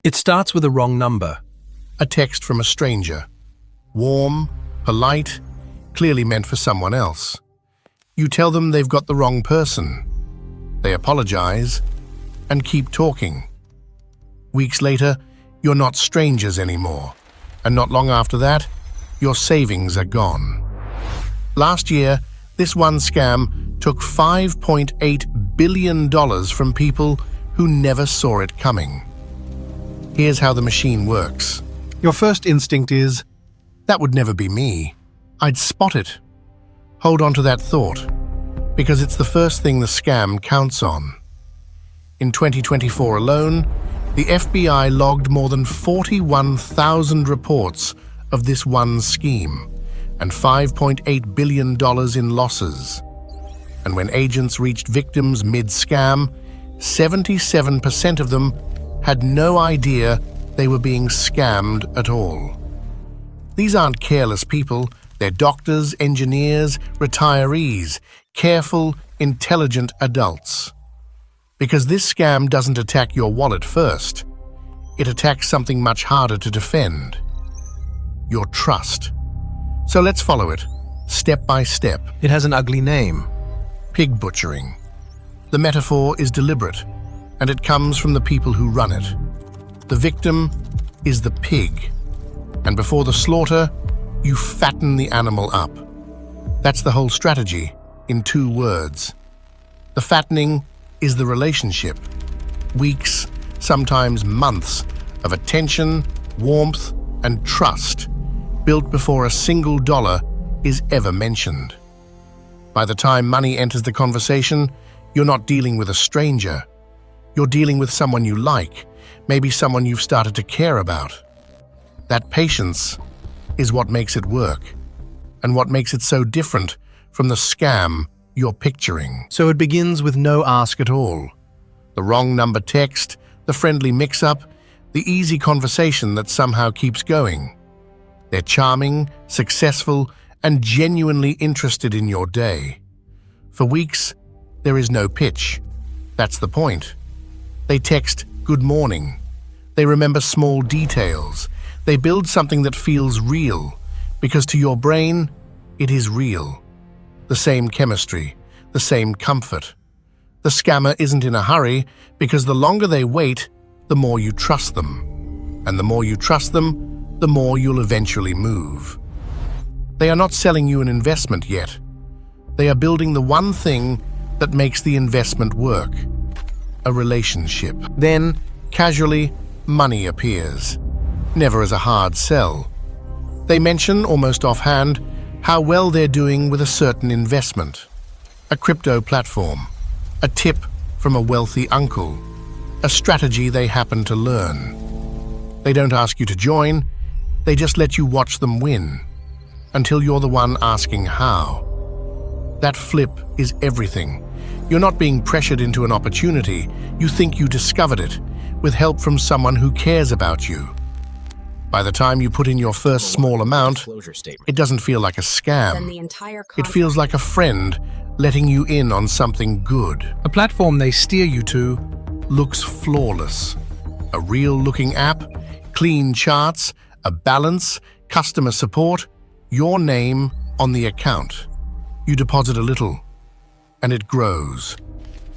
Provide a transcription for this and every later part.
It starts with a wrong number. A text from a stranger. Warm, polite, clearly meant for someone else. You tell them they've got the wrong person. They apologize and keep talking. Weeks later, you're not strangers anymore, and not long after that, your savings are gone. Last year, this one scam took $5.8 billion from people who never saw it coming. Here's how the machine works. Your first instinct is, that would never be me. I'd spot it. Hold on to that thought, because it's the first thing the scam counts on. In 2024 alone, the FBI logged more than 41,000 reports of this one scheme and $5.8 billion in losses. And when agents reached victims mid-scam, 77% of them had no idea they were being scammed at all. These aren't careless people. They're doctors, engineers, retirees, careful, intelligent adults. Because this scam doesn't attack your wallet first. It attacks something much harder to defend. Your trust. So let's follow it, step by step. It has an ugly name. Pig butchering. The metaphor is deliberate, and it comes from the people who run it. The victim is the pig, and before the slaughter, you fatten the animal up. That's the whole strategy, in 2 words. The fattening is the relationship. Weeks, sometimes months, of attention, warmth, and trust, built before a single dollar is ever mentioned. By the time money enters the conversation, you're not dealing with a stranger. You're dealing with someone you like, maybe someone you've started to care about. That patience is what makes it work, and what makes it so different from the scam you're picturing. So it begins with no ask at all. The wrong number text, the friendly mix-up, the easy conversation that somehow keeps going. They're charming, successful, and genuinely interested in your day. For weeks, there is no pitch. That's the point. They text, "Good morning." They remember small details. They build something that feels real, because to your brain, it is real. The same chemistry, the same comfort. The scammer isn't in a hurry, because the longer they wait, the more you trust them. And the more you trust them, the more you'll eventually move. They are not selling you an investment yet. They are building the one thing that makes the investment work: a relationship. Then, casually, money appears, never as a hard sell. They mention, almost offhand, how well they're doing with a certain investment. A crypto platform, a tip from a wealthy uncle, a strategy they happen to learn. They don't ask you to join, they just let you watch them win, until you're the one asking how. That flip is everything. You're not being pressured into an opportunity, you think you discovered it, with help from someone who cares about you. By the time you put in your first small amount, it doesn't feel like a scam. It feels like a friend letting you in on something good. A platform they steer you to Looks flawless. A real-looking app, clean charts, a balance, customer support, your name on the account. You deposit a little, and it grows.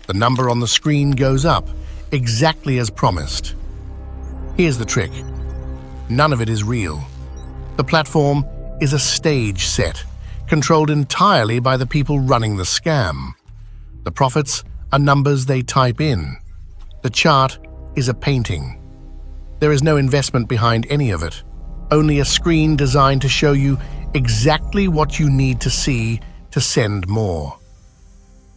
The number on the screen goes up, exactly as promised. Here's the trick. None of it is real. The platform is a stage set, controlled entirely by the people running the scam. The profits are numbers they type in. The chart is a painting. There is no investment behind any of it, only a screen designed to show you exactly what you need to see to send more.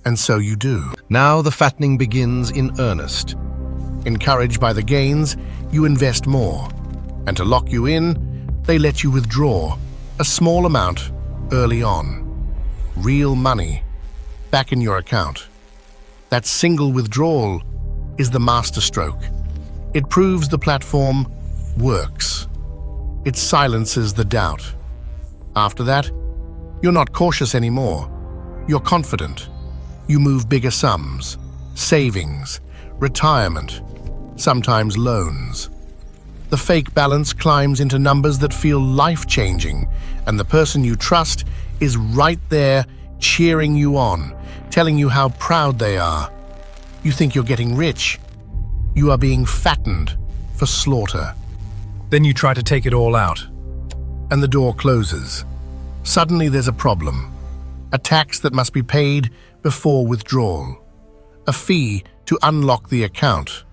And so you do. Now the fattening begins in earnest. Encouraged by the gains, you invest more. And to lock you in, they let you withdraw a small amount early on. Real money, back in your account. That single withdrawal is the masterstroke. It proves the platform works. It silences the doubt. After that, you're not cautious anymore. You're confident. You move bigger sums, savings, retirement, sometimes loans. The fake balance climbs into numbers that feel life-changing, and the person you trust is right there cheering you on, telling you how proud they are. You think you're getting rich. You are being fattened for slaughter. Then you try to take it all out. And the door closes. Suddenly there's a problem. A tax that must be paid before withdrawal. A fee to unlock the account.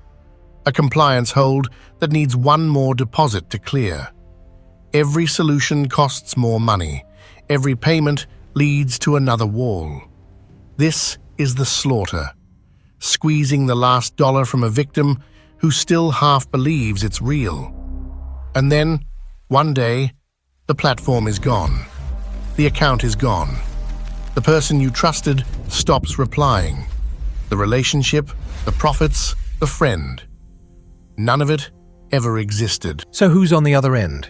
A compliance hold that needs one more deposit to clear. Every solution costs more money. Every payment leads to another wall. This is the slaughter. Squeezing the last dollar from a victim who still half believes it's real. And then, one day, the platform is gone. The account is gone. The person you trusted stops replying. The relationship, the profits, the friend. None of it ever existed. So who's on the other end?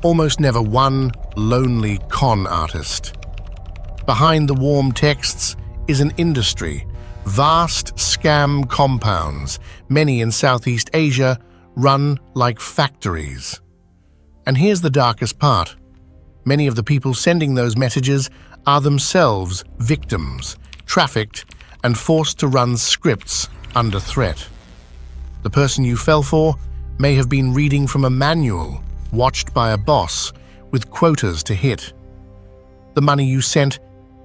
Almost never one lonely con artist. Behind the warm texts is an industry, vast scam compounds, many in Southeast Asia, run like factories. And here's the darkest part. Many of the people sending those messages are themselves victims, trafficked, and forced to run scripts under threat. The person you fell for may have been reading from a manual, watched by a boss, with quotas to hit. The money you sent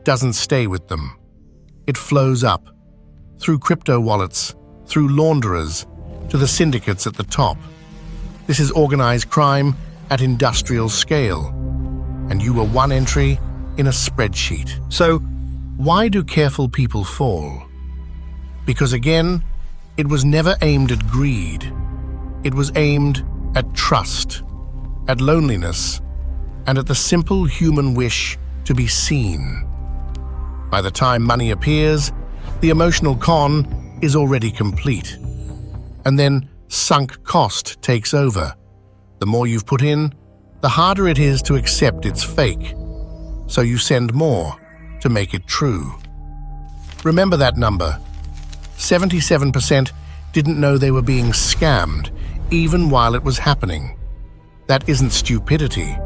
doesn't stay with them. It flows up, through crypto wallets, through launderers, to the syndicates at the top. This is organized crime at industrial scale, and you were one entry in a spreadsheet. So, why do careful people fall? Because again, it was never aimed at greed. It was aimed at trust, at loneliness, and at the simple human wish to be seen. By the time money appears, the emotional con is already complete. And then sunk cost takes over. The more you've put in, the harder it is to accept it's fake. So you send more to make it true. Remember that number. 77% didn't know they were being scammed, even while it was happening. That isn't stupidity.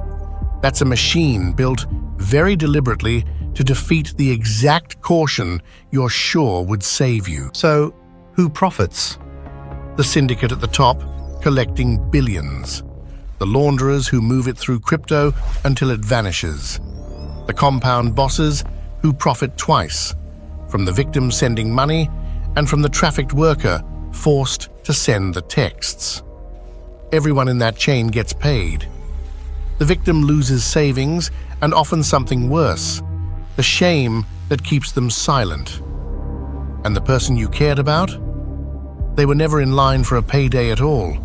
That's a machine built very deliberately to defeat the exact caution you're sure would save you. So, who profits? The syndicate at the top, collecting billions. The launderers who move it through crypto until it vanishes. The compound bosses who profit twice, from the victim sending money and from the trafficked worker forced to send the texts. Everyone in that chain gets paid. The victim loses savings and often something worse, the shame that keeps them silent. And the person you cared about? They were never in line for a payday at all.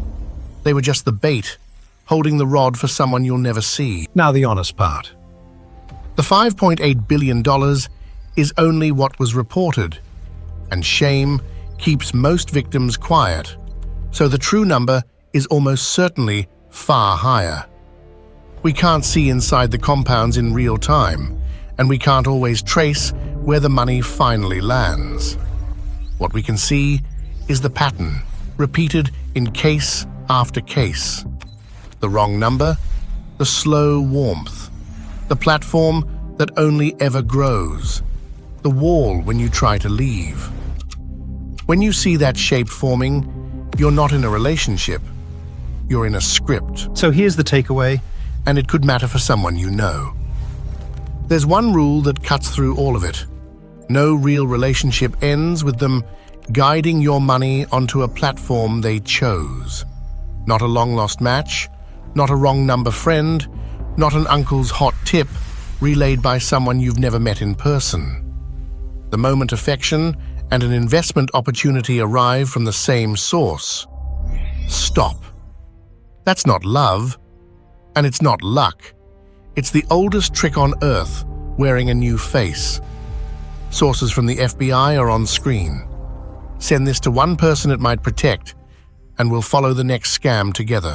They were just the bait, holding the rod for someone you'll never see. Now the honest part. The $5.8 billion is only what was reported, and shame keeps most victims quiet, so the true number is almost certainly far higher. We can't see inside the compounds in real time, and we can't always trace where the money finally lands. What we can see is the pattern, repeated in case after case. The wrong number, the slow warmth, the platform that only ever grows, the wall when you try to leave. When you see that shape forming, you're not in a relationship, you're in a script. So here's the takeaway. And it could matter for someone you know. There's one rule that cuts through all of it. No real relationship ends with them guiding your money onto a platform they chose. Not a long-lost match, not a wrong number friend, not an uncle's hot tip relayed by someone you've never met in person. The moment affection and an investment opportunity arrive from the same source. Stop. That's not love, and it's not luck. It's the oldest trick on earth, wearing a new face. Sources from the FBI are on screen. Send this to one person it might protect, and we'll follow the next scam together.